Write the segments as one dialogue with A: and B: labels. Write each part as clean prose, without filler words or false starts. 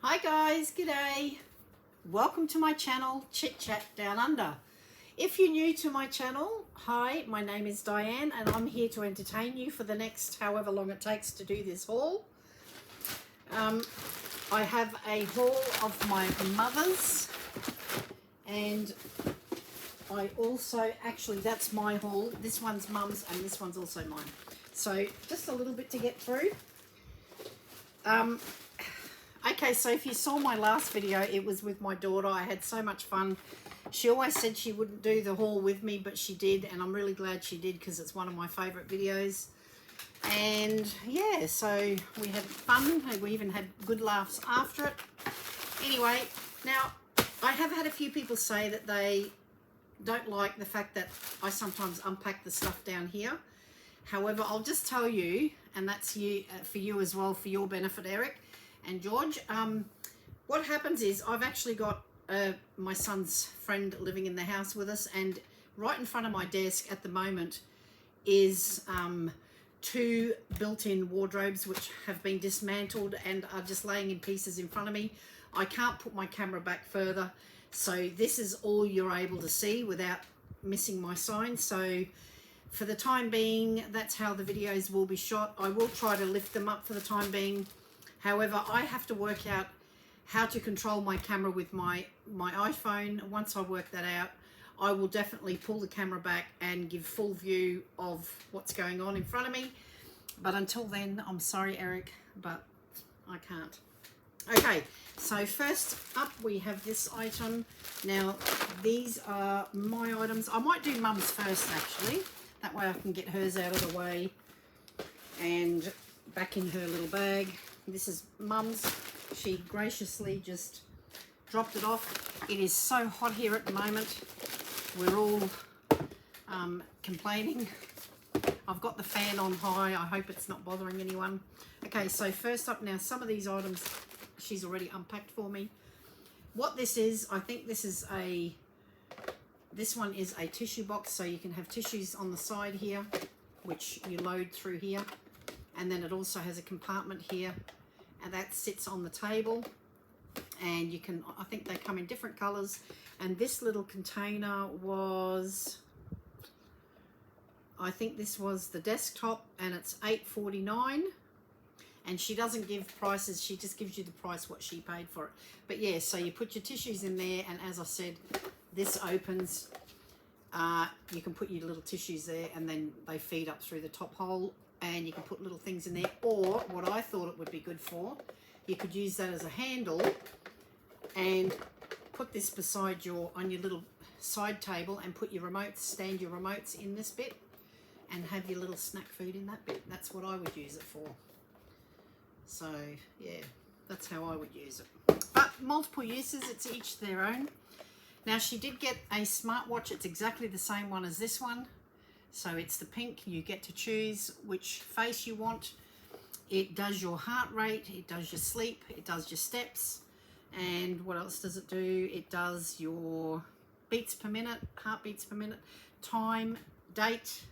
A: Hi guys, g'day. Welcome to my channel, Chit Chat Down Under. If you're new to my channel, hi, my name is Diane and I'm here to entertain you for the next however long it takes to do this haul. I have a haul of my mother's, and I also, actually that's my haul. This one's mum's and this one's also mine. So just a little bit to get through. Okay, so if you saw my last video, it was with my daughter. I had so much fun. She always said she wouldn't do the haul with me, but she did, and I'm really glad she did because it's one of my favourite videos. And yeah, so we had fun. We even had good laughs after it. Anyway, now I have had a few people say that they don't like the fact that I sometimes unpack the stuff down here. However, I'll just tell you, and that's you for you as well, for your benefit, Eric and George. What happens is I've actually got my son's friend living in the house with us, and right in front of my desk at the moment is two built-in wardrobes which have been dismantled and are just laying in pieces in front of me. I can't put my camera back further, so this is all you're able to see without missing my sign. So for the time being, that's how the videos will be shot. I will try to lift them up for the time being. However, I have to work out how to control my camera with my iPhone. Once I work that out, I will definitely pull the camera back and give full view of what's going on in front of me. But until then, I'm sorry, Eric, but I can't. Okay, so first up we have this item. Now, these are my items. I might do Mum's first, actually. That way I can get hers out of the way and back in her little bag. This is Mum's. She graciously just dropped it off. It is so hot here at the moment. We're all complaining. I've got the fan on high. I hope it's not bothering anyone. Okay, so first up now, some of these items she's already unpacked for me. What this is, I think this is this one is a tissue box, so you can have tissues on the side here, which you load through here. And then it also has a compartment here, and that sits on the table. And you can, I think they come in different colors. And this little container was, I think this was the desktop, and it's $8.49. And she doesn't give prices, she just gives you the price what she paid for it. But yeah, so you put your tissues in there, and as I said, this opens. You can put your little tissues there, and then they feed up through the top hole, and you can put little things in there. Or what I thought it would be good for, you could use that as a handle and put this beside on your little side table, and put your remotes, stand your remotes in this bit, and have your little snack food in that bit. That's what I would use it for. So yeah, that's how I would use it. But multiple uses, it's each their own. Now, she did get a smartwatch. It's exactly the same one as this one. So it's the pink. You get to choose which face you want. It does your heart rate, it does your sleep, it does your steps, and what else does it do? It does your beats per minute, heartbeats per minute, time, date.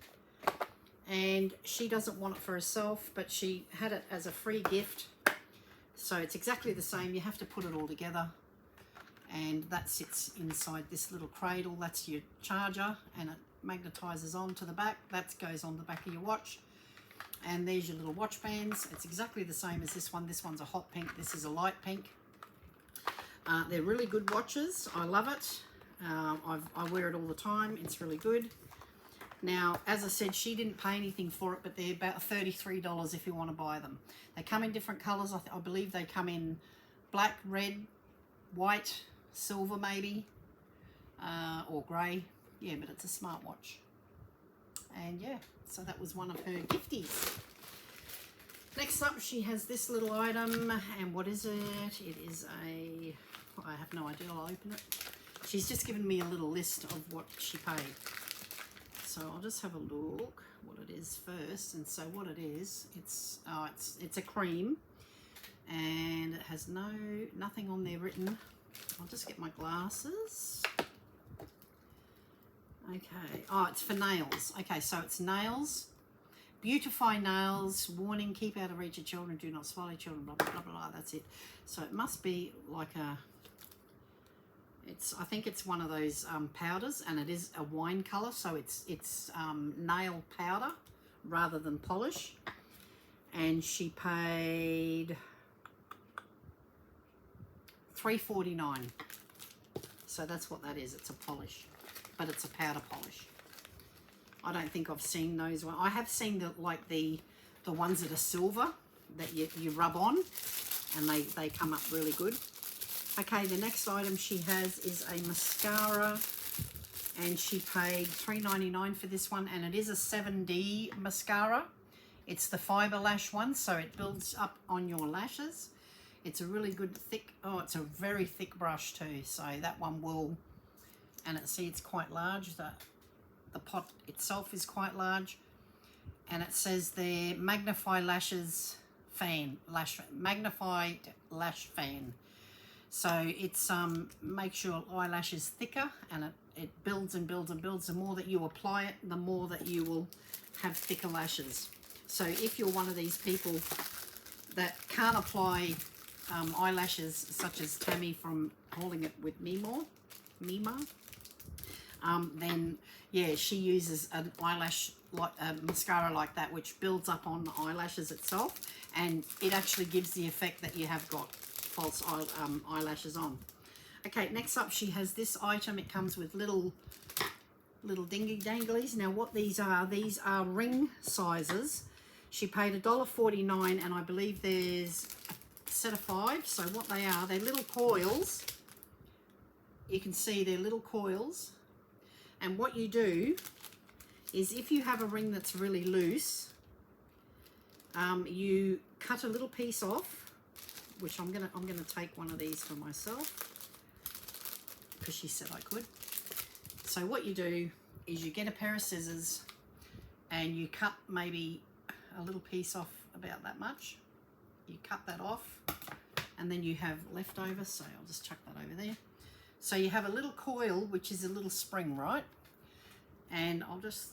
A: And she doesn't want it for herself, but she had it as a free gift. So it's exactly the same. You have to put it all together. And that sits inside this little cradle. That's your charger, and it magnetizes onto the back. That goes on the back of your watch. And there's your little watch bands. It's exactly the same as this one. This one's a hot pink. This is a light pink. They're really good watches. I love it. I wear it all the time. It's really good. Now, as I said, she didn't pay anything for it, but they're about $33 if you want to buy them. They come in different colors. I believe they come in black, red, white, silver maybe, or grey. Yeah, but it's a smartwatch. And yeah, so that was one of her gifties. Next up, she has this little item, and what is it? It is I have no idea. I'll open it. She's just given me a little list of what she paid. So I'll just have a look what it is first. And so what it is, it's a cream, and it has nothing on there written. I'll just get my glasses. Okay. Oh, it's for nails. Okay, so it's nails, beautify nails, warning, keep out of reach of children, do not swallow children, blah, blah, blah, blah, that's it. So it must be like a, I think it's one of those powders, and it is a wine colour, so it's nail powder rather than polish. And she paid $3.49. So that's what that is. It's a polish, but it's a powder polish. I don't think I've seen those ones. I have seen the ones that are silver that you rub on, and they come up really good. Okay, the next item she has is a mascara, and she paid $3.99 for this one, and it is a 7D mascara. It's the fiber lash one, so it builds up on your lashes. It's a really good thick, it's a very thick brush too, so that one will, and it's quite large. The pot itself is quite large, and it says there, magnified magnified lash fan. So it's makes your eyelashes thicker, and it builds and builds and builds. The more that you apply it, the more that you will have thicker lashes. So if you're one of these people that can't apply eyelashes, such as Tammy from Holding It With Mima, then yeah, she uses an eyelash mascara like that, which builds up on the eyelashes itself, and it actually gives the effect that you have got false eyelashes on. Okay, next up she has this item. It comes with little dingy danglies. Now what these are ring sizes. She paid $1.49, and I believe there's a set of 5. So what they are, they're little coils. You can see they're little coils. And what you do is, if you have a ring that's really loose, you cut a little piece off, which I'm gonna take one of these for myself because she said I could. So what you do is you get a pair of scissors and you cut maybe a little piece off about that much. You cut that off, and then you have leftover, so I'll just chuck that over there. So you have a little coil, which is a little spring, right? And I'll just,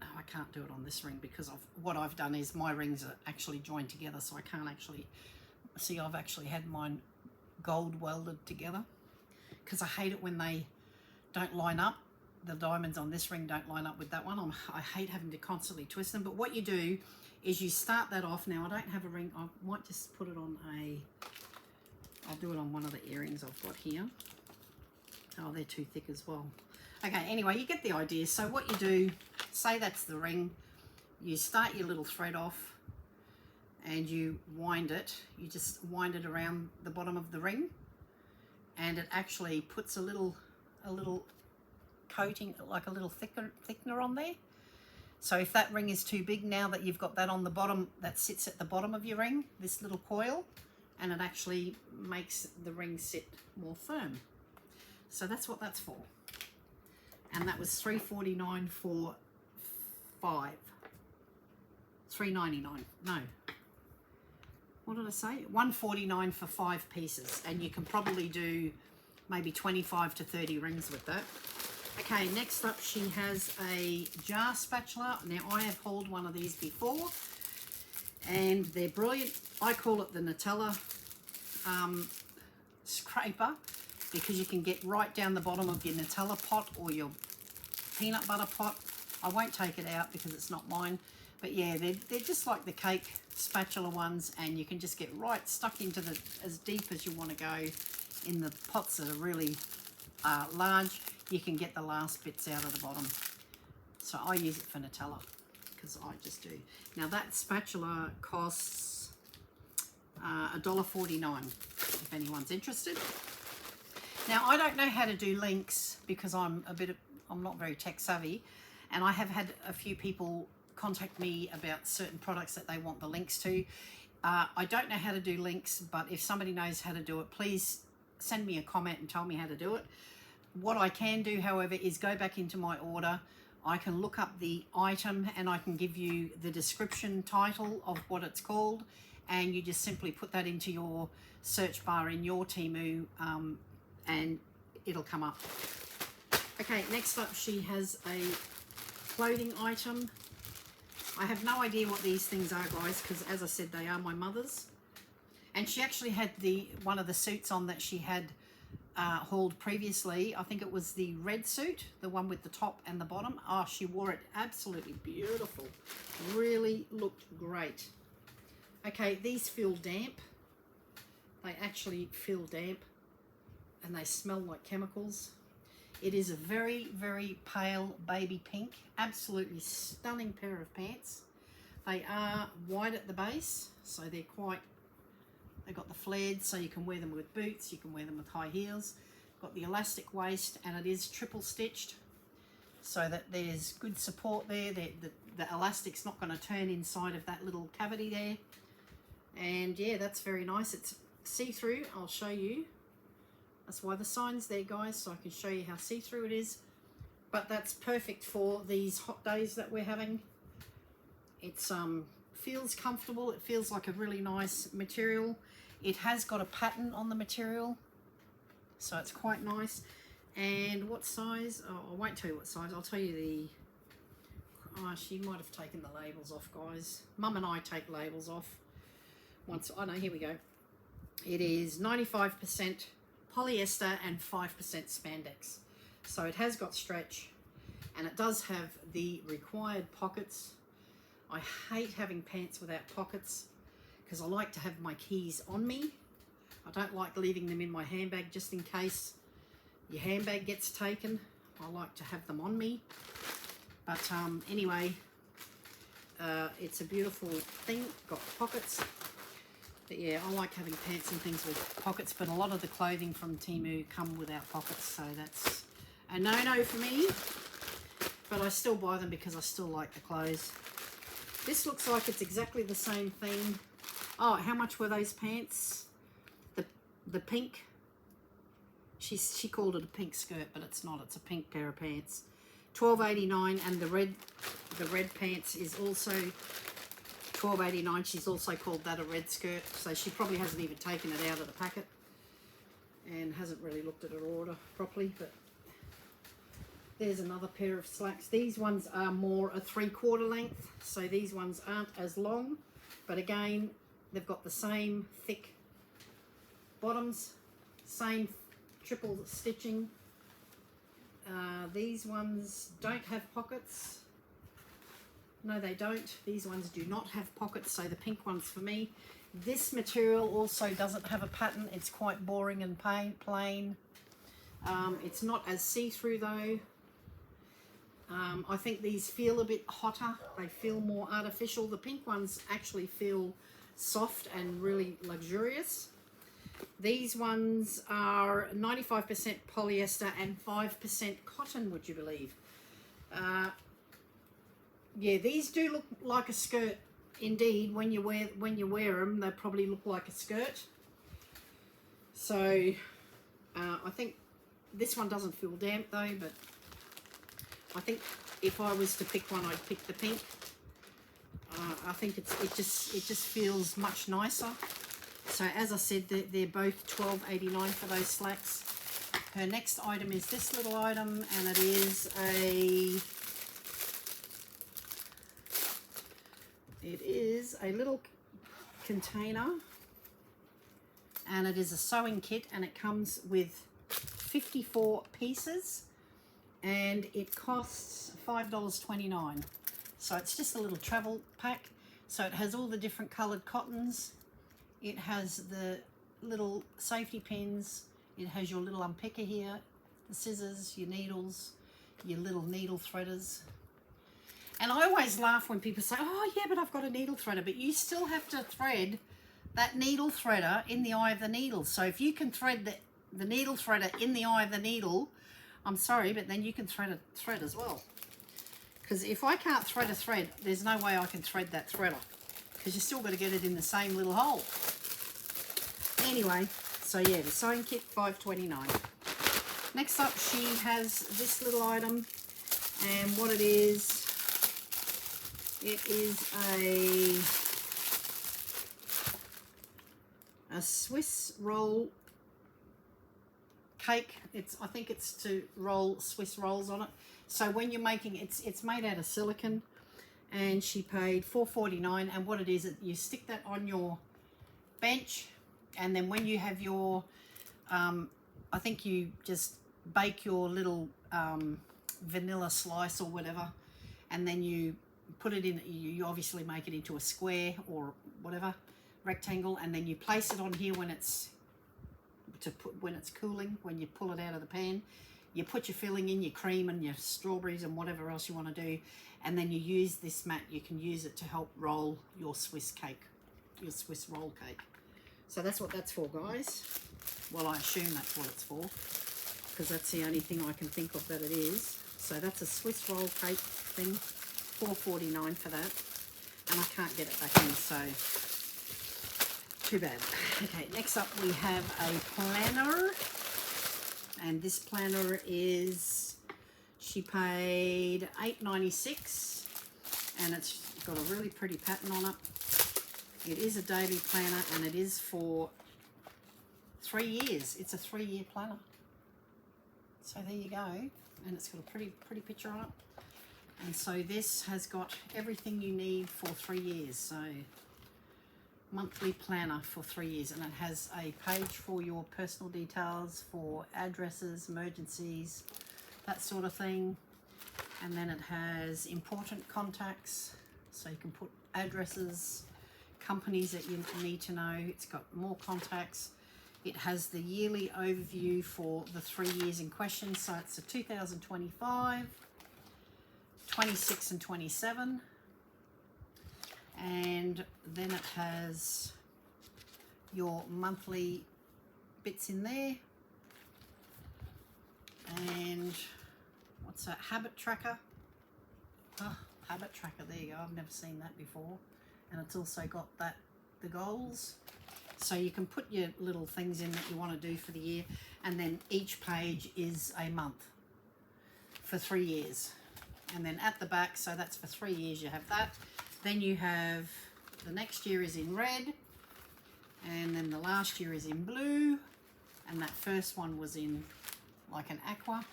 A: I can't do it on this ring because what I've done is my rings are actually joined together, so I can't actually see. I've actually had mine gold welded together because I hate it when they don't line up. The diamonds on this ring don't line up with that one. I hate having to constantly twist them. But what you do is you start that off. Now I don't have a ring. I might just put it on I'll do it on one of the earrings I've got here. Oh, they're too thick as well. Okay, anyway, you get the idea. So what you do, say that's the ring, you start your little thread off and you wind it. You just wind it around the bottom of the ring, and it actually puts a little coating, like a little thickener on there. So if that ring is too big, now that you've got that on the bottom, that sits at the bottom of your ring, this little coil, and it actually makes the ring sit more firm. So that's what that's for. And that was $3.49 for 5. $3.99. No. What did I say? $1.49 for 5 pieces. And you can probably do maybe 25 to 30 rings with that. Okay, next up she has a jar spatula. Now I have hauled one of these before, and they're brilliant. I call it the Nutella scraper, because you can get right down the bottom of your Nutella pot or your peanut butter pot. I won't take it out because it's not mine, but yeah, they're just like the cake spatula ones, and you can just get right stuck into as deep as you want to go in the pots that are really large. You can get the last bits out of the bottom. So I use it for Nutella because I just do. Now that spatula costs $1.49 if anyone's interested. Now I don't know how to do links because I'm not very tech savvy, and I have had a few people contact me about certain products that they want the links to. I don't know how to do links, but if somebody knows how to do it, please send me a comment and tell me how to do it. What I can do, however, is go back into my order. I can look up the item and I can give you the description title of what it's called, and you just simply put that into your search bar in your Temu, and it'll come up. Okay, next up she has a clothing item. I have no idea what these things are, guys, because as I said, they are my mother's. And she actually had one of the suits on that she had hauled previously. I think it was the red suit, the one with the top and the bottom. Oh, she wore it absolutely beautiful. Really looked great. Okay, these feel damp. They actually feel damp and they smell like chemicals. It is a very, very pale baby pink. Absolutely stunning pair of pants. They are wide at the base, so they've got the flared, so you can wear them with boots, you can wear them with high heels. Got the elastic waist, and it is triple stitched, so that there's good support there. The elastic's not going to turn inside of that little cavity there. And yeah, that's very nice. It's see-through. I'll show you. That's why the sign's there, guys, so I can show you how see-through it is. But that's perfect for these hot days that we're having. It's feels comfortable. It feels like a really nice material. It has got a pattern on the material, so it's quite nice. And what size? Oh, I won't tell you what size. I'll tell you the... Oh, she might have taken the labels off, guys. Mum and I take labels off. Once, oh no, here we go. It is 95% polyester and 5% spandex. So it has got stretch, and it does have the required pockets. I hate having pants without pockets because I like to have my keys on me. I don't like leaving them in my handbag just in case your handbag gets taken. I like to have them on me. But anyway, it's a beautiful thing, got pockets. But yeah, I like having pants and things with pockets, but a lot of the clothing from Temu come without pockets, so that's a no-no for me. But I still buy them because I still like the clothes. This looks like it's exactly the same thing. Oh, how much were those pants? The pink. She called it a pink skirt, but it's not. It's a pink pair of pants. $12.89, and the red pants is also $12.89. She's also called that a red skirt, so she probably hasn't even taken it out of the packet and hasn't really looked at her order properly. But there's another pair of slacks. These ones are more a 3/4 length, so these ones aren't as long, but again, they've got the same thick bottoms, same triple stitching. These ones don't have pockets. No, they don't. These ones do not have pockets, so the pink one's for me. This material also doesn't have a pattern. It's quite boring and plain. It's not as see-through though. I think these feel a bit hotter. They feel more artificial. The pink ones actually feel soft and really luxurious. These ones are 95% polyester and 5% cotton, would you believe? Yeah, these do look like a skirt indeed. When you wear them, they probably look like a skirt. So I think this one doesn't feel damp though, but I think if I was to pick one, I'd pick the pink. I think it just feels much nicer. So as I said, they're both $12.89 for those slacks. Her next item is this little item, and it is a little container, and it is a sewing kit, and it comes with 54 pieces, and it costs $5.29. So it's just a little travel pack. So it has all the different colored cottons. It has the little safety pins. It has your little unpicker here, the scissors, your needles, your little needle threaders. And I always laugh when people say, oh yeah, but I've got a needle threader, but you still have to thread that needle threader in the eye of the needle. So if you can thread the needle threader in the eye of the needle, I'm sorry, but then you can thread a thread as well. Because if I can't thread a thread, there's no way I can thread that threader, because you still got to get it in the same little hole. Anyway, so yeah, the sewing kit, $5.29. Next up, she has this little item, and what it is a Swiss roll cake. I think it's to roll Swiss rolls on it. So when you're making it's made out of silicone, and she paid $4.49. And what it is, you stick that on your bench, and then when you have your I think you just bake your little vanilla slice or whatever, and then you put it in, you obviously make it into a square or whatever, rectangle, and then you place it on here when it's cooling. When you pull it out of the pan, you put your filling in, your cream and your strawberries and whatever else you want to do, and then you use this mat. You can use it to help roll your Swiss cake, your Swiss roll cake. So that's what that's for, guys. Well, I assume that's what it's for, because that's the only thing I can think of that it is. So that's a Swiss roll cake thing, $4.49 for that, and I can't get it back in, so too bad. Okay, next up we have a planner, and this planner is, she paid $8.96, and it's got a really pretty pattern on it. It is a daily planner, and it is for 3 years. It's a 3-year planner. So there you go. And it's got a pretty picture on it. And so this has got everything you need for 3 years. So monthly planner for 3 years. And it has a page for your personal details, for addresses, emergencies, that sort of thing. And then it has important contacts. So you can put addresses, companies that you need to know. It's got more contacts. It has the yearly overview for the 3 years in question. So it's a 2025, 26 and 27. And then it has your monthly bits in there. And what's that? Habit tracker. Oh, habit tracker, there you go. I've never seen that before. And it's also got the goals. So you can put your little things in that you want to do for the year, and then each page is a month for 3 years. And then at the back, so that's for 3 years, you have that. Then you have, the next year is in red, and then the last year is in blue, and that first one was in like an aqua.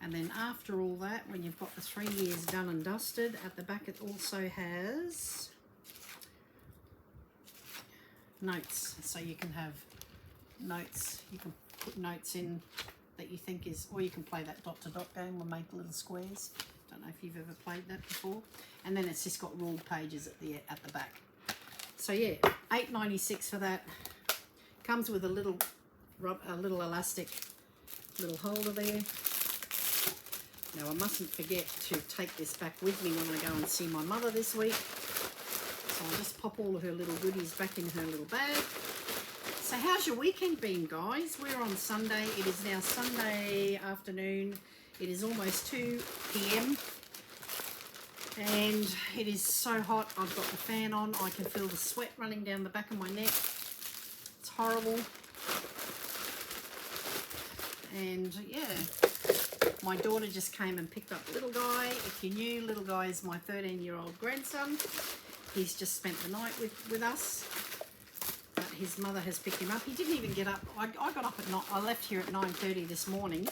A: And then after all that, when you've got the 3 years done and dusted, at the back it also has notes. So you can have notes, you can put notes in that you think is, or you can play that dot to dot game or make little squares. Don't know if you've ever played that before. And then it's just got ruled pages at the back. So yeah, $8.96 for that. Comes with a little elastic little holder there. Now I mustn't forget to take this back with me when I go and see my mother this week. So I'll just pop all of her little goodies back in her little bag. So how's your weekend been, guys? We're on Sunday. It is now Sunday afternoon. It is almost 2 p.m. and it is so hot. I've got the fan on. I can feel the sweat running down the back of my neck. It's horrible. And yeah, my daughter just came and picked up little guy. If you knew, little guy is my 13-year-old grandson. He's just spent the night with us, but his mother has picked him up. He didn't even get up. I got up at night. I left here at 9:30 this morning,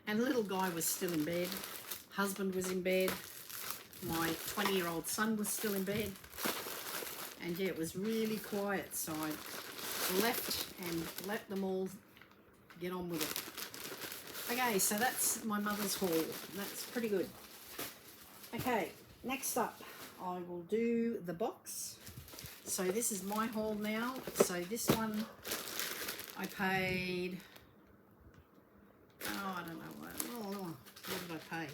A: and little guy was still in bed. Husband was in bed. My 20-year-old son was still in bed. And yeah, it was really quiet, so I left and let them all get on with it. Okay, so that's my mother's haul. That's pretty good. Okay, next up, I will do the box. So this is my haul now. So this one I paid, I don't know, what did I pay?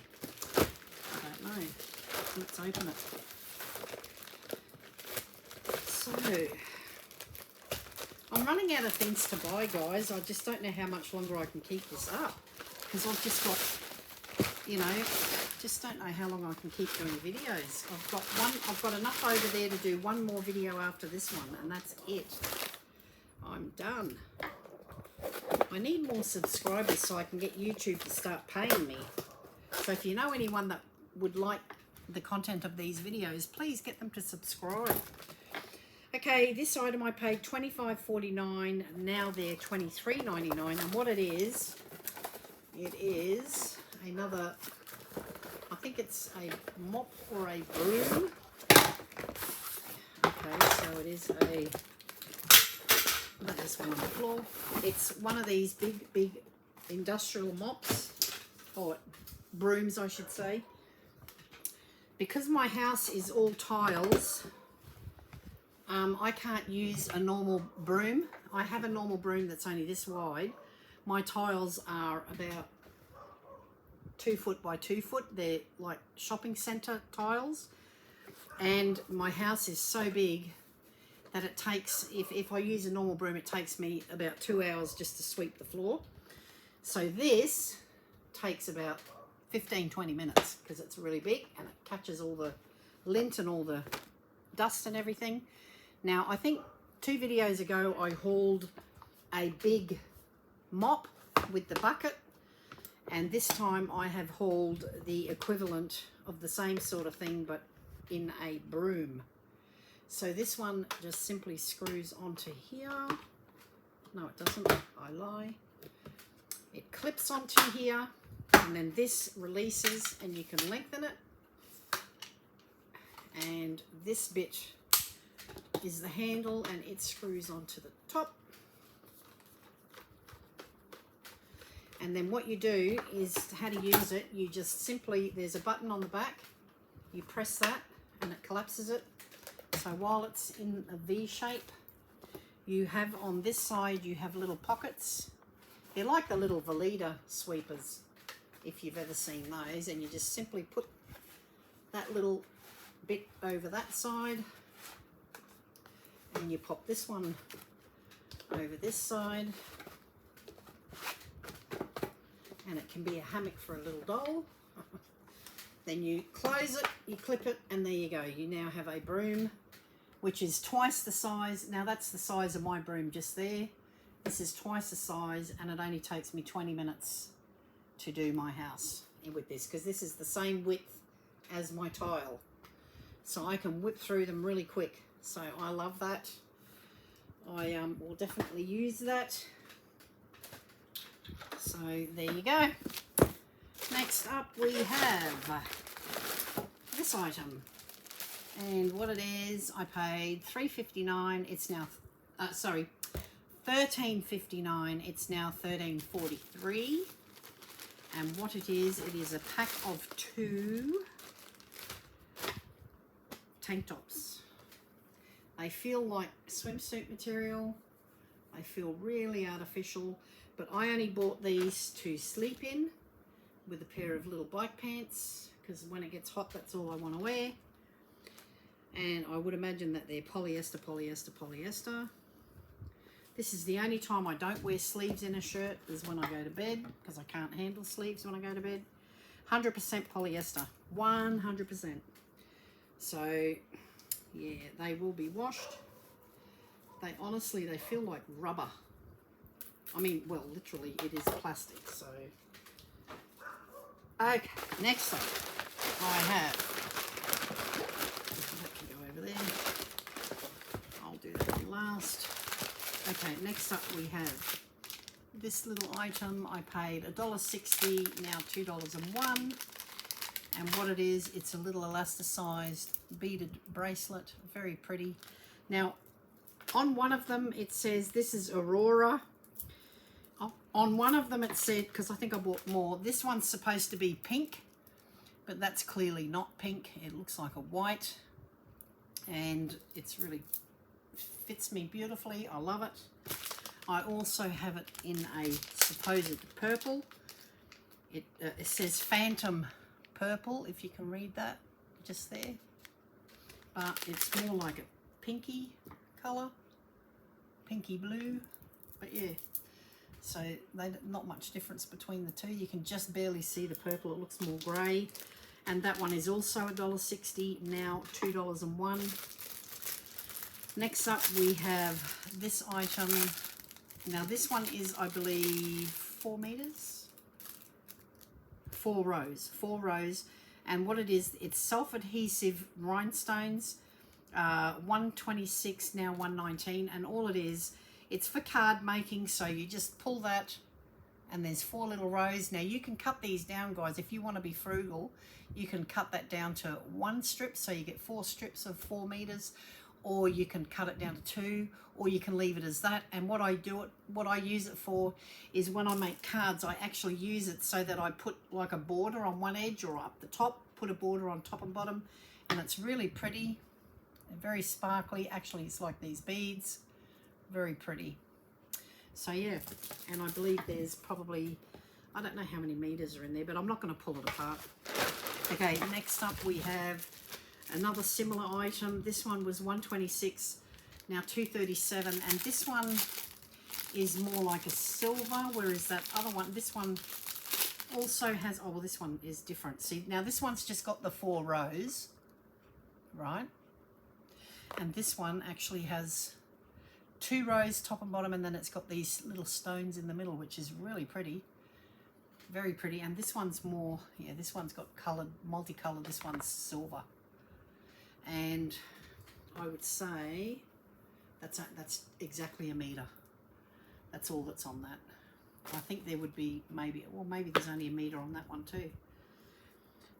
A: I don't know. Let's open it. So I'm running out of things to buy, guys. I just don't know how much longer I can keep this up, because I've just got, you know, just don't know how long I can keep doing videos. I've got enough over there to do one more video after this one, and that's it. I'm done. I need more subscribers so I can get YouTube to start paying me. So if you know anyone that would like the content of these videos, please get them to subscribe. Okay, this item I paid $25.49. Now they're $23.99, and what it is another, I think it's a mop or a broom. Okay, so it is a, put this one on the floor. It's one of these big industrial mops, or brooms I should say. Because my house is all tiles, I can't use a normal broom. I have a normal broom that's only this wide. My tiles are about 2 foot by 2 foot. They're like shopping centre tiles. And my house is so big that it takes, if I use a normal broom, it takes me about 2 hours just to sweep the floor. So this takes about 15-20 minutes because it's really big and it catches all the lint and all the dust and everything. Now, I think 2 videos ago I hauled a big mop with the bucket, and this time I have hauled the equivalent of the same sort of thing but in a broom. So this one just simply screws onto here. No, it doesn't. I lie. It clips onto here, and then this releases and you can lengthen it. And this bit is the handle and it screws onto the top. And then what you do is, how to use it, you just simply, there's a button on the back, you press that and it collapses it. So while it's in a V shape, you have on this side, you have little pockets. They're like the little Veleda sweepers, if you've ever seen those, and you just simply put that little bit over that side and you pop this one over this side, and it can be a hammock for a little doll. Then you close it, you clip it, and there you go. You now have a broom which is twice the size. Now that's the size of my broom just there. This is twice the size, and it only takes me 20 minutes to do my house with this, because this is the same width as my tile. So I can whip through them really quick. So I love that. I will definitely use that. So there you go. Next up we have this item. And what it is, I paid $3.59. It's now, sorry, $13.59. It's now $13.43. And what it is a pack of 2 tank tops. They feel like swimsuit material. They feel really artificial, but I only bought these to sleep in with a pair of little bike pants, because when it gets hot, that's all I want to wear. And I would imagine that they're polyester, polyester, polyester. This is the only time I don't wear sleeves in a shirt, is when I go to bed, because I can't handle sleeves when I go to bed. 100% polyester, 100%. So yeah, they will be washed. They honestly, they feel like rubber. I mean, well, literally it is plastic. So okay, next up I have, that can go over there, I'll do that last. Okay, next up we have this little item. I paid $1.60, now $2.01. And what it is, it's a little elasticized beaded bracelet, very pretty. Now, on one of them it says this is Aurora. On one of them it said, because I think I bought more, this one's supposed to be pink, but that's clearly not pink. It looks like a white, and it's really fits me beautifully. I love it. I also have it in a supposed purple. It says Phantom Purple, if you can read that just there, but it's more like a pinky color, pinky blue. But yeah, so they not much difference between the two. You can just barely see the purple. It looks more grey. And that one is also $1.60, now $2.01. Next up we have this item. Now this one is, I believe, 4 meters. 4 rows, and what it is, it's self-adhesive rhinestones, 126, now 119, and all it is, it's for card making. So you just pull that and there's 4 little rows. Now you can cut these down, guys. If you want to be frugal, you can cut that down to 1 strip, so you get 4 strips of 4 meters, or you can cut it down to 2, or you can leave it as that. And what I use it for is when I make cards, I actually use it so that I put like a border on one edge, or up the top, put a border on top and bottom, and it's really pretty, very sparkly. Actually, it's like these beads, very pretty. So yeah, and I believe there's probably, I don't know how many meters are in there, but I'm not going to pull it apart. Okay, next up we have another similar item. This one was $126, now $237, and this one is more like a silver, whereas that other one, this one also has, oh well, this one is different. See, now this one's just got the 4 rows, right? And this one actually has 2 rows, top and bottom, and then it's got these little stones in the middle, which is really pretty. Very pretty. And this one's more, yeah, this one's got coloured, multicolored. This one's silver. And I would say that's exactly a metre. That's all that's on that. I think there would be maybe, well, maybe there's only a metre on that one too.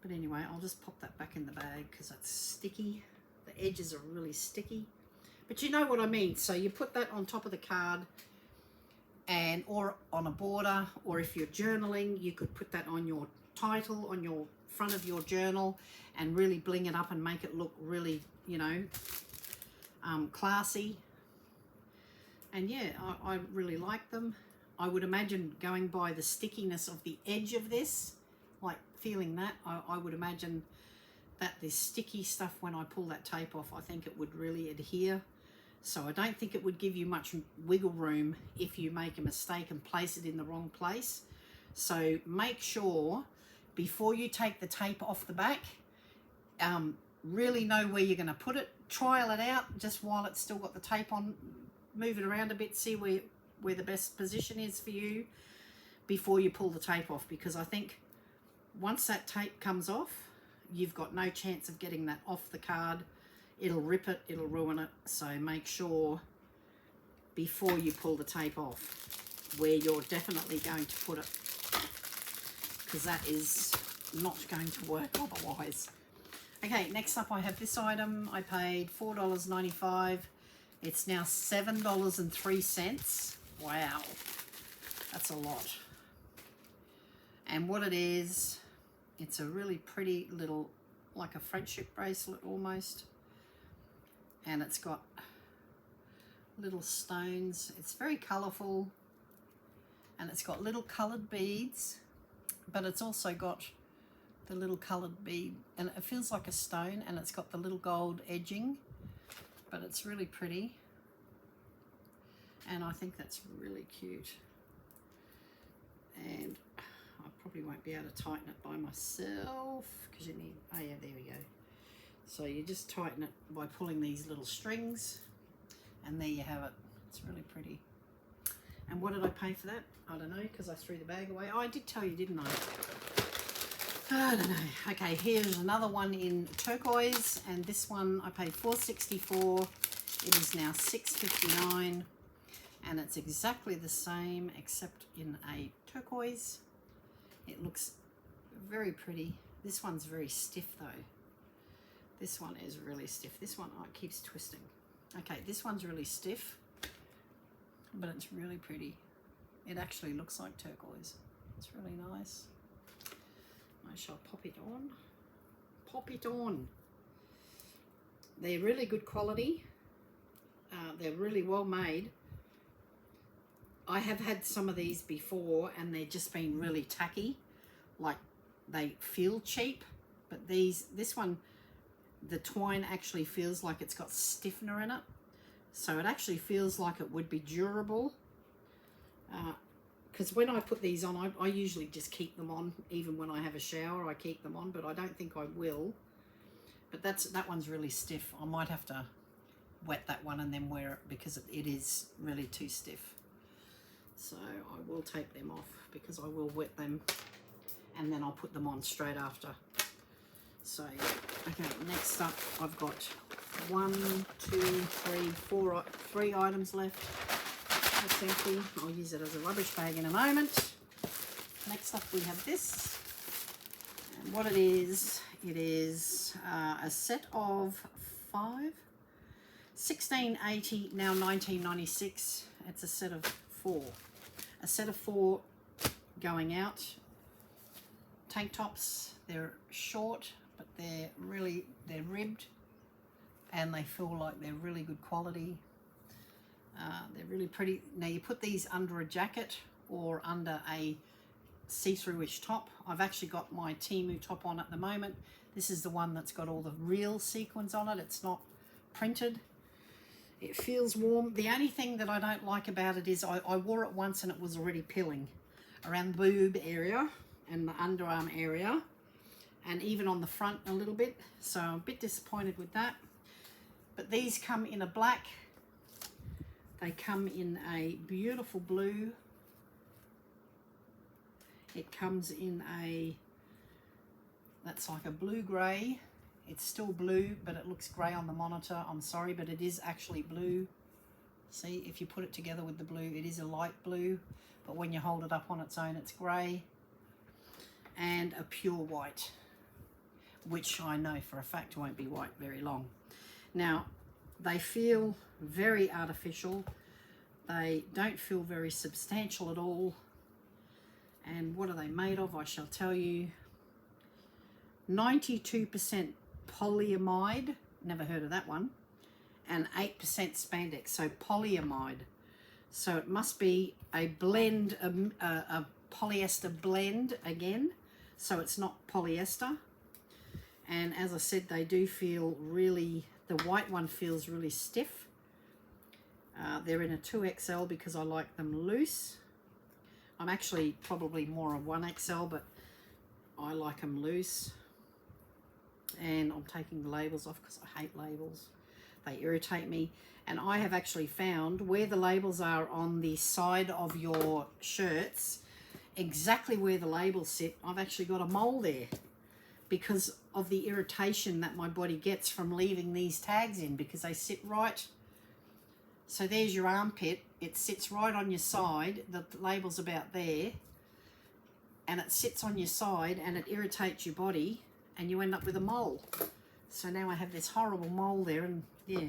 A: But anyway, I'll just pop that back in the bag because that's sticky. The edges are really sticky. But you know what I mean. So you put that on top of the card, and or on a border, or if you're journaling, you could put that on your title, on your front of your journal, and really bling it up and make it look really, you know, classy. And yeah, I really like them. I would imagine, going by the stickiness of the edge of this, like feeling that, I would imagine that this sticky stuff, when I pull that tape off, I think it would really adhere. So I don't think it would give you much wiggle room if you make a mistake and place it in the wrong place. So make sure before you take the tape off the back, really know where you're going to put it. Trial it out just while it's still got the tape on. Move it around a bit, see where the best position is for you before you pull the tape off. Because I think once that tape comes off, you've got no chance of getting that off the card. It'll rip it, it'll ruin it. So make sure before you pull the tape off where you're definitely going to put it, because that is not going to work otherwise. Okay, next up I have this item. I paid $4.95. It's now $7.03. Wow, that's a lot. And what it is, it's a really pretty little, like a friendship bracelet almost. And it's got little stones. It's very colourful, and it's got little coloured beads, but it's also got the little coloured bead, and it feels like a stone, and it's got the little gold edging, but it's really pretty, and I think that's really cute. And I probably won't be able to tighten it by myself because you need, oh yeah, there we go. So you just tighten it by pulling these little strings, and there you have it. It's really pretty. And what did I pay for that? I don't know, because I threw the bag away. Oh, I did tell you, didn't I? I don't know. Okay, here's another one in turquoise, and this one I paid $4.64. It is now $6.59, and it's exactly the same except in a turquoise. It looks very pretty. This one's very stiff though. This one is really stiff. This one, oh, it keeps twisting. Okay, this one's really stiff, but it's really pretty. It actually looks like turquoise. It's really nice. I shall pop it on. Pop it on. They're really good quality. They're really well made. I have had some of these before, and they've just been really tacky. Like, they feel cheap, but this one, the twine actually feels like it's got stiffener in it, so it actually feels like it would be durable. Because when I put these on, I usually just keep them on. Even when I have a shower, I keep them on, but I don't think I will. But that one's really stiff. I might have to wet that one and then wear it, because it is really too stiff. So I will take them off, because I will wet them, and then I'll put them on straight after. So, okay, next up I've got 3 items left. That's empty. I'll use it as a rubbish bag in a moment. Next up we have this. And what it is a set of 5, 1680, now 1996. It's a set of 4. A set of 4 going out. Tank tops, they're short, but they're ribbed, and they feel like they're really good quality. They're really pretty. Now you put these under a jacket or under a see-through-ish top. I've actually got my Temu top on at the moment. This is the one that's got all the real sequins on it. It's not printed. It feels warm. The only thing that I don't like about it is I wore it once and it was already pilling around the boob area and the underarm area, and even on the front a little bit. So I'm a bit disappointed with that. But these come in a black. They come in a beautiful blue. It comes in a, that's like a blue-grey. It's still blue, but it looks grey on the monitor. I'm sorry, but it is actually blue. See, if you put it together with the blue, it is a light blue, but when you hold it up on its own, it's grey. And a pure white, which I know for a fact won't be white very long. Now, they feel very artificial. They don't feel very substantial at all. And what are they made of? I shall tell you. 92% polyamide, never heard of that one, and 8% spandex, so polyamide. So it must be a blend, a polyester blend again, so it's not polyester. And as I said, they do feel really, the white one feels really stiff. They're in a 2XL because I like them loose. I'm actually probably more a 1XL, but I like them loose. And I'm taking the labels off because I hate labels. They irritate me. And I have actually found where the labels are on the side of your shirts, exactly where the labels sit, I've actually got a mole there because of the irritation that my body gets from leaving these tags in, because they sit right. So there's your armpit. It sits right on your side. The label's about there. And it sits on your side and it irritates your body and you end up with a mole. So now I have this horrible mole there, and yeah.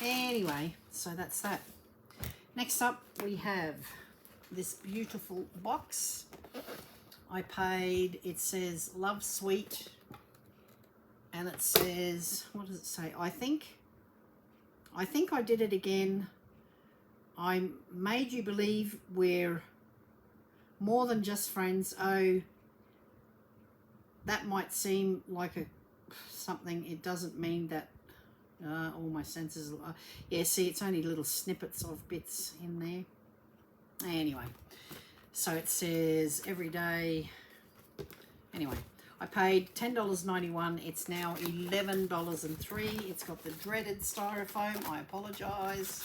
A: Anyway, so that's that. Next up we have this beautiful box. I paid, it says Love Sweet, and it says, what does it say? I think I did it again. I made you believe we're more than just friends. Oh, that might seem like something. It doesn't mean that. All my senses. Yeah, see, it's only little snippets of bits in there. Anyway, so it says every day. Anyway, I paid $10.91. It's now $11.03. It's got the dreaded styrofoam. I apologise.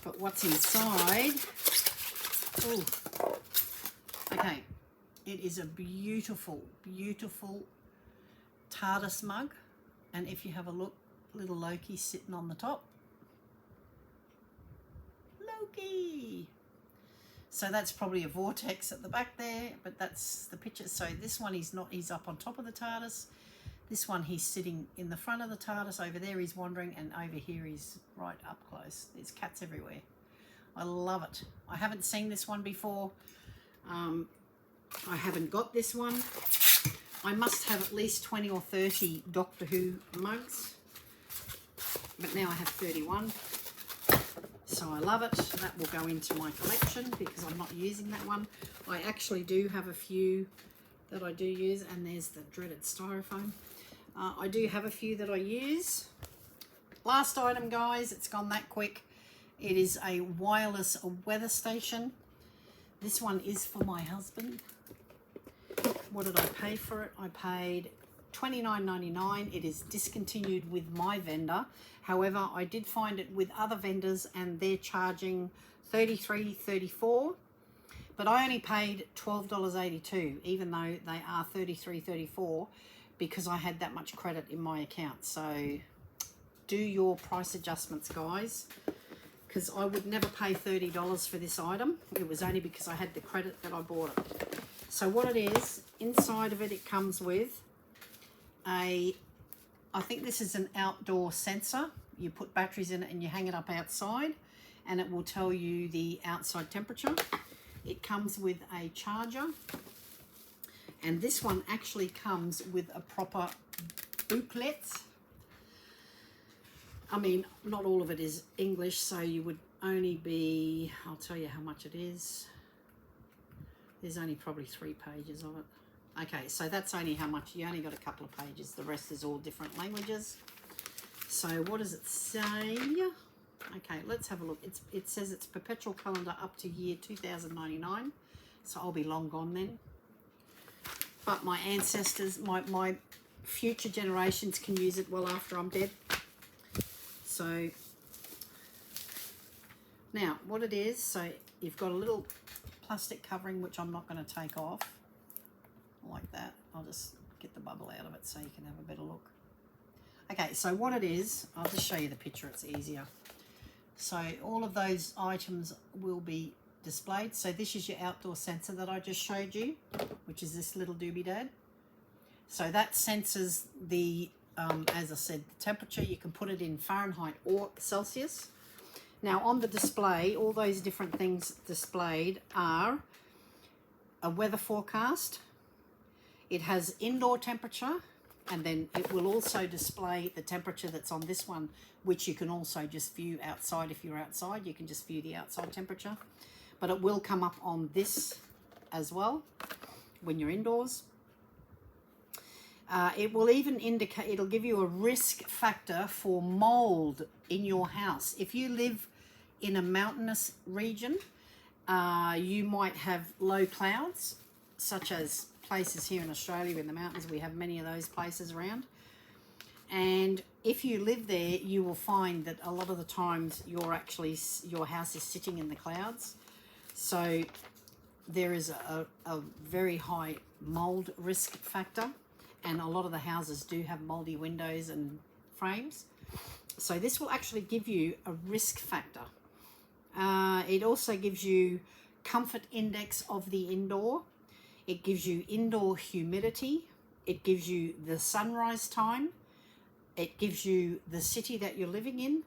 A: But what's inside? Oh, okay. It is a beautiful, beautiful TARDIS mug, and if you have a look, little Loki sitting on the top. Loki! So that's probably a vortex at the back there, but that's the picture. So this one he's not, he's up on top of the TARDIS. This one he's sitting in the front of the TARDIS. Over there he's wandering, and over here he's right up close. There's cats everywhere. I love it. I haven't seen this one before. I haven't got this one. I must have at least 20 or 30 Doctor Who mugs, but now I have 31, so I love it. That will go into my collection because I'm not using that one. I actually do have a few that I do use, and there's the dreaded styrofoam. I do have a few that I use. Last item, guys, it's gone that quick. It is a wireless weather station. This one is for my husband. What did I pay for it? I paid $29.99. It is discontinued with my vendor. However, I did find it with other vendors and they're charging $33.34. But I only paid $12.82, even though they are $33.34, because I had that much credit in my account. So do your price adjustments, guys, because I would never pay $30 for this item. It was only because I had the credit that I bought it. So what it is, inside of it, it comes with I think this is an outdoor sensor. You put batteries in it and you hang it up outside and it will tell you the outside temperature. It comes with a charger, and this one actually comes with a proper booklet. I mean, not all of it is English, so you would only be, I'll tell you how much it is. There's only probably 3 pages of it. Okay, so that's only how much, you only got a couple of pages. The rest is all different languages. So what does it say? Okay, let's have a look. It says it's perpetual calendar up to year 2099. So I'll be long gone then. But my ancestors, my future generations can use it well after I'm dead. So now what it is, so you've got a little plastic covering, which I'm not going to take off like that. I'll just get the bubble out of it so you can have a better look. Okay, so what it is, I'll just show you the picture, it's easier. So all of those items will be displayed. So this is your outdoor sensor that I just showed you, which is this little doobie dad. So that senses the, as I said, the temperature. You can put it in Fahrenheit or Celsius. Now on the display, all those different things displayed are a weather forecast. It has indoor temperature, and then it will also display the temperature that's on this one, which you can also just view outside. If you're outside, you can just view the outside temperature. But it will come up on this as well when you're indoors. It will even indicate, it'll give you a risk factor for mold in your house. If you live in a mountainous region, you might have low clouds, such as places here in Australia in the mountains. We have many of those places around. And if you live there, you will find that a lot of the times your house is sitting in the clouds. So there is a very high mold risk factor. And a lot of the houses do have moldy windows and frames. So this will actually give you a risk factor. It also gives you comfort index of the indoor. It gives you indoor humidity. It gives you the sunrise time. It gives you the city that you're living in.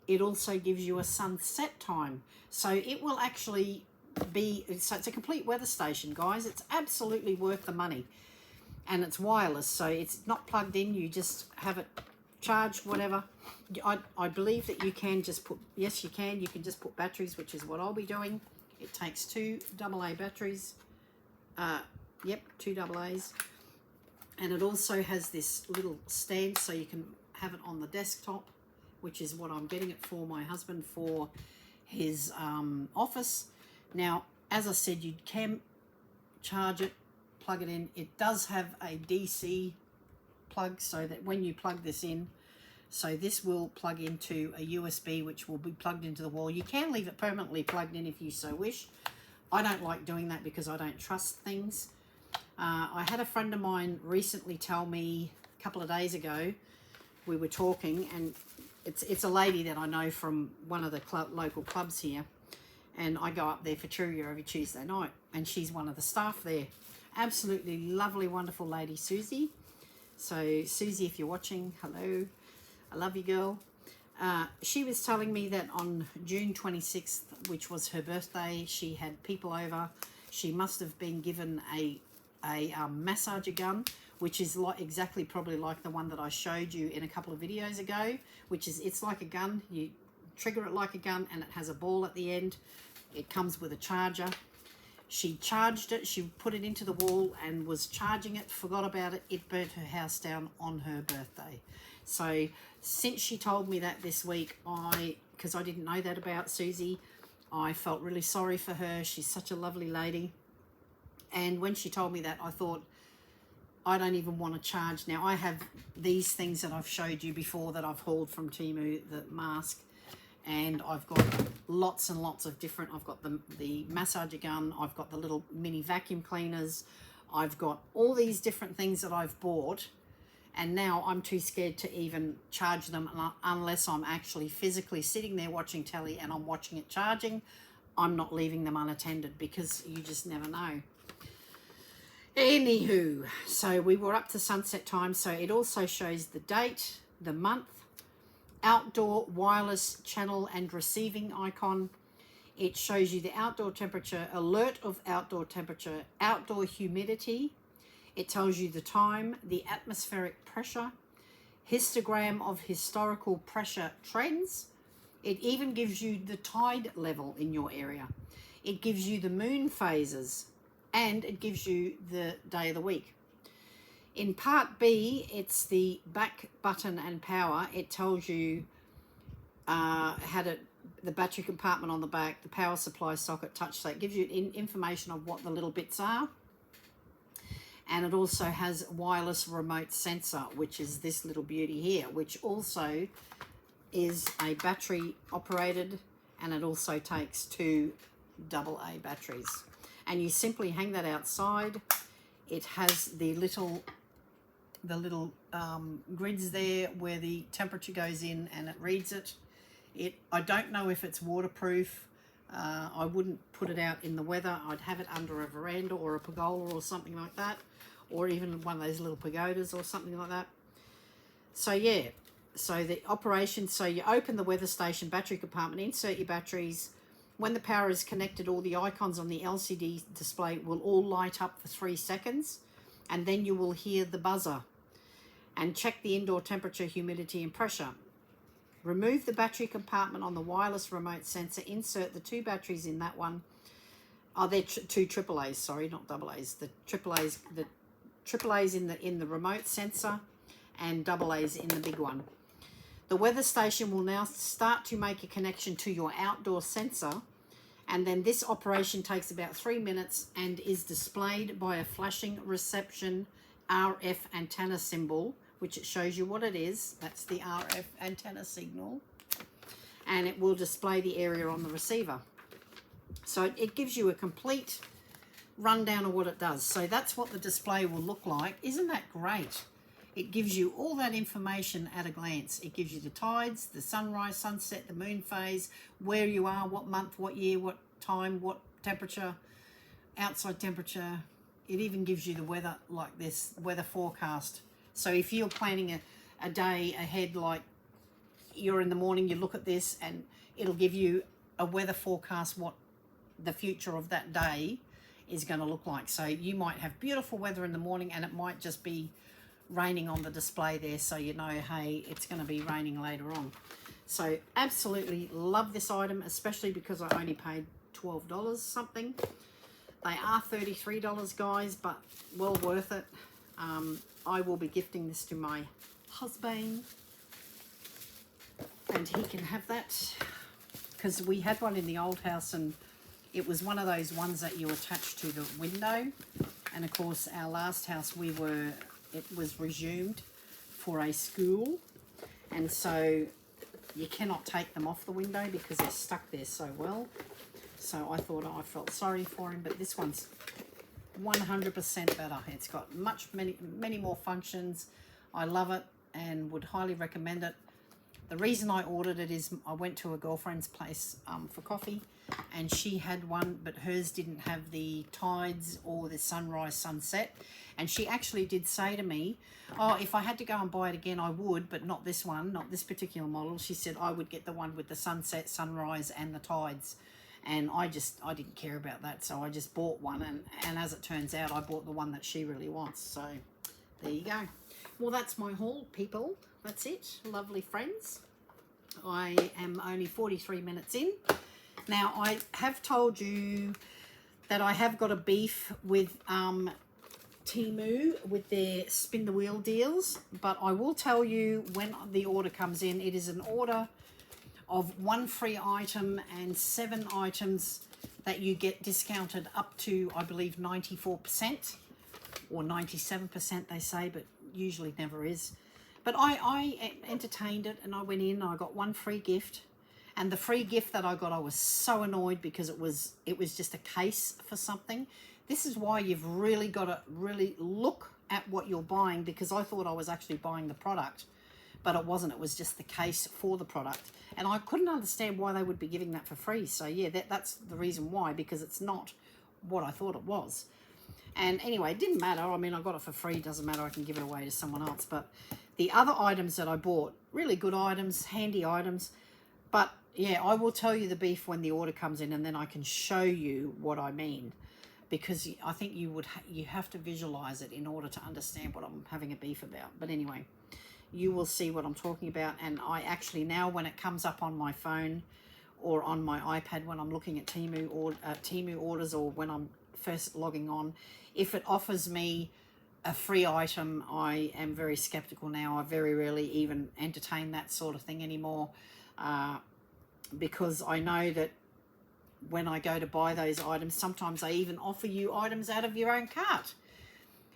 A: It also gives you a sunset time. So it will actually be, so it's a complete weather station, guys. It's absolutely worth the money. And it's wireless, so it's not plugged in. You just have it charged, whatever. I believe that you can just put, yes you can just put batteries, which is what I'll be doing. It takes 2 AA batteries. Yep, 2 AA's. And it also has this little stand so you can have it on the desktop, which is what I'm getting it for my husband for his office. Now, as I said, you can charge it, plug it in. It does have a DC plug, so that when you plug this in, so this will plug into a USB, which will be plugged into the wall. You can leave it permanently plugged in if you so wish. I don't like doing that because I don't trust things. I had a friend of mine recently tell me a couple of days ago, we were talking, and it's a lady that I know from one of the local clubs here, and I go up there for trivia every Tuesday night, and she's one of the staff there. Absolutely lovely, wonderful lady, Susie. So Susie, if you're watching, hello, I love you, girl. She was telling me that on June 26th, which was her birthday, she had people over. She must have been given a massager gun, which is like exactly probably like the one that I showed you in a couple of videos ago, which is, it's like a gun. You trigger it like a gun, and it has a ball at the end. It comes with a charger. She charged it, she put it into the wall and was charging it, forgot about it. It burnt her house down on her birthday. So since she told me that this week, because I didn't know that about Susie, I felt really sorry for her. She's such a lovely lady. And when she told me that, I thought, I don't even want to charge. Now, I have these things that I've showed you before that I've hauled from Temu, the mask. And I've got lots and lots of different, I've got the massager gun, I've got the little mini vacuum cleaners, I've got all these different things that I've bought, And now I'm too scared to even charge them unless I'm actually physically sitting there watching telly and I'm watching it charging. I'm not leaving them unattended because you just never know. Anywho, so we were up to sunset time. So it also shows the date, the month, outdoor wireless channel and receiving icon. It shows you the outdoor temperature, alert of outdoor temperature, outdoor humidity. It tells you the time, the atmospheric pressure, histogram of historical pressure trends. It even gives you the tide level in your area. It gives you the moon phases, and it gives you the day of the week. In part B, it's the back button and power. It tells you the battery compartment on the back, the power supply socket, touch. So it gives you information of what the little bits are. And it also has wireless remote sensor, which is this little beauty here, which also is a battery operated, and it also takes 2 AA batteries. And you simply hang that outside. It has the little grids there where the temperature goes in and it reads it. I don't know if it's waterproof. I wouldn't put it out in the weather. I'd have it under a veranda or a pergola or something like that, or even one of those little pagodas or something like that. So yeah, so the operation, so you open the weather station battery compartment, insert your batteries. When the power is connected, all the icons on the LCD display will all light up for 3 seconds, and then you will hear the buzzer. And check the indoor temperature, humidity and pressure. Remove the battery compartment on the wireless remote sensor. Insert the 2 batteries in that one. Oh, they're 2 AAAs, sorry, not AAs. The AAAs in the remote sensor and AAs in the big one. The weather station will now start to make a connection to your outdoor sensor, and then this operation takes about 3 minutes and is displayed by a flashing reception RF antenna symbol, which it shows you what it is. That's the RF antenna signal, and it will display the area on the receiver. So it gives you a complete rundown of what it does. So that's what the display will look like. Isn't that great? It gives you all that information at a glance. It gives you the tides, the sunrise, sunset, the moon phase, where you are, what month, what year, what time, what temperature, outside temperature. It even gives you the weather like this, weather forecast. So if you're planning a day ahead, like you're in the morning, you look at this and it'll give you a weather forecast, what the future of that day is going to look like. So you might have beautiful weather in the morning and it might just be raining on the display there, so you know, hey, it's going to be raining later on. So absolutely love this item, especially because I only paid $12 something. They are $33, guys, but well worth it. I will be gifting this to my husband, and he can have that, because we had one in the old house and it was one of those ones that you attach to the window. And of course, our last house, it was resumed for a school, and so you cannot take them off the window because they're stuck there so well. So I thought, I felt sorry for him, but this one's 100% better. It's got many more functions. I love it and would highly recommend it. The reason I ordered it is I went to a girlfriend's place for coffee, and she had one, but hers didn't have the tides or the sunrise, sunset. And she actually did say to me, oh, if I had to go and buy it again, I would, but not this one, not this particular model. She said I would get the one with the sunset, sunrise, and the tides. And I didn't care about that, so I just bought one. And as it turns out, I bought the one that she really wants. So there you go. Well, that's my haul, people. That's it, lovely friends. I am only 43 minutes in. Now, I have told you that I have got a beef with Temu with their spin the wheel deals, but I will tell you when the order comes in. It is an order of 1 free item and 7 items that you get discounted up to, I believe, 94% or 97% they say, but usually never is. But I entertained it, and I went in and I got 1 free gift. And the free gift that I got, I was so annoyed because it was just a case for something. This is why you've really got to really look at what you're buying, because I thought I was actually buying the product, but it wasn't. It was just the case for the product. And I couldn't understand why they would be giving that for free. So yeah, that's the reason why, because it's not what I thought it was. And anyway, it didn't matter. I mean, I got it for free. Doesn't matter. I can give it away to someone else. But the other items that I bought, really good items, handy items. But yeah, I will tell you the beef when the order comes in, and then I can show you what I mean. Because I think you have to visualize it in order to understand what I'm having a beef about. But anyway, you will see what I'm talking about. And I actually now, when it comes up on my phone or on my iPad, when I'm looking at Temu or Temu orders, or when I'm first logging on, if it offers me a free item, I am very skeptical now. I very rarely even entertain that sort of thing anymore, because I know that when I go to buy those items, sometimes they even offer you items out of your own cart.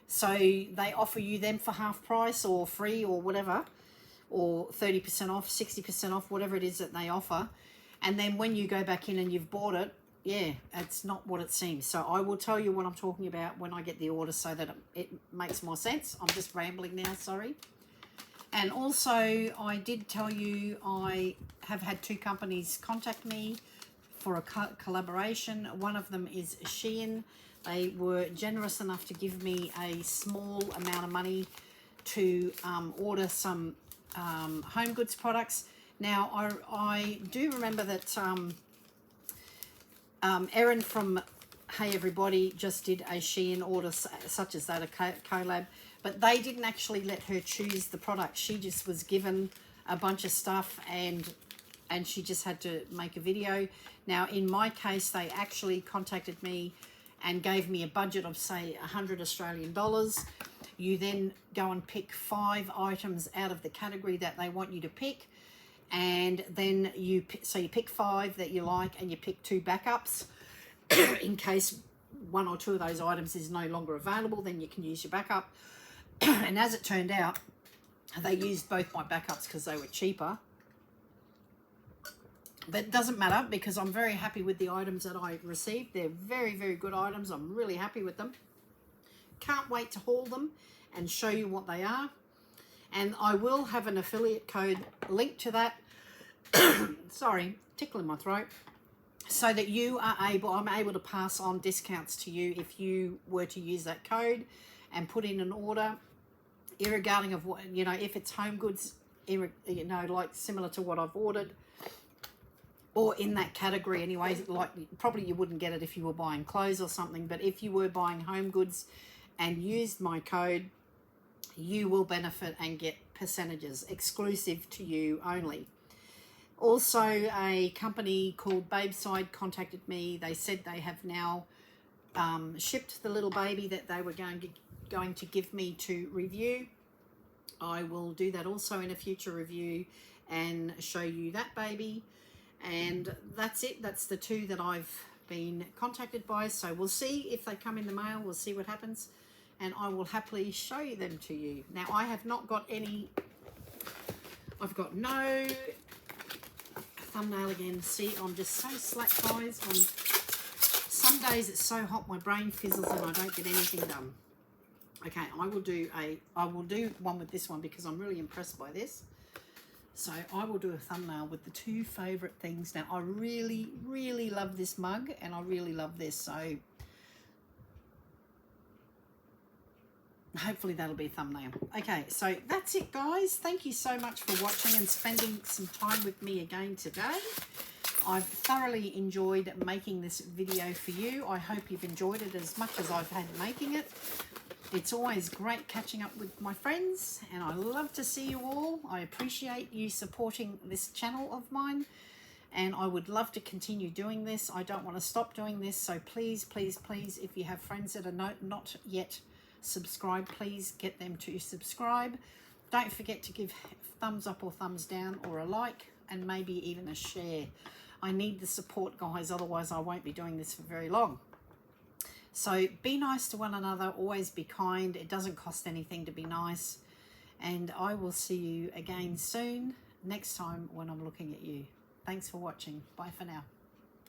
A: So they offer you them for half price or free or whatever, or 30% off, 60% off, whatever it is that they offer. And then when you go back in and you've bought it, yeah, it's not what it seems. So I will tell you what I'm talking about when I get the order, so that it makes more sense. I'm just rambling now, sorry. And also, I did tell you I have had 2 companies contact me for a collaboration. One of them is Shein. They were generous enough to give me a small amount of money to order some home goods products. Now, I do remember that Erin from Hey Everybody just did a Shein order such as that, a collab, but they didn't actually let her choose the product. She just was given a bunch of stuff, and she just had to make a video. Now, in my case, they actually contacted me and gave me a budget of, say, 100 Australian dollars. You then go and pick 5 items out of the category that they want you to pick. And then you pick 5 that you like, and you pick 2 backups in case 1 or 2 of those items is no longer available. Then you can use your backup. And as it turned out, they used both my backups because they were cheaper. But it doesn't matter, because I'm very happy with the items that I received. They're very, very good items. I'm really happy with them. Can't wait to haul them and show you what they are. And I will have an affiliate code linked to that. Sorry, tickle in my throat. So that I'm able to pass on discounts to you if you were to use that code and put in an order, irregarding of what, if it's home goods, like similar to what I've ordered, or in that category anyway. Like, probably you wouldn't get it if you were buying clothes or something, but if you were buying home goods and used my code, you will benefit and get percentages exclusive to you only. Also, a company called Babeside contacted me. They said they have now shipped the little baby that they were going to give me to review. I will do that also in a future review and show you that baby. And that's it. That's the 2 that I've been contacted by. So we'll see if they come in the mail. We'll see what happens. And I will happily show them to you. Now, I have not got any... I've got no... thumbnail again. See, I'm just so slack, guys. Some days it's so hot my brain fizzles and I don't get anything done. Okay, I will do one with this one because I'm really impressed by this. So I will do a thumbnail with the 2 favorite things. Now, I really, really love this mug, and I really love this. So hopefully that'll be a thumbnail. Okay, so that's it, guys. Thank you so much for watching and spending some time with me again today. I've thoroughly enjoyed making this video for you. I hope you've enjoyed it as much as I've had making it. It's always great catching up with my friends, and I love to see you all. I appreciate you supporting this channel of mine, and I would love to continue doing this. I don't want to stop doing this, so please, please, please, if you have friends that are not yet subscribed, please get them to subscribe. Don't forget to give thumbs up or thumbs down or a like, and maybe even a share. I need the support, guys, otherwise I won't be doing this for very long. So be nice to one another, always be kind. It doesn't cost anything to be nice. And I will see you again soon, next time when I'm looking at you. Thanks for watching. Bye for now.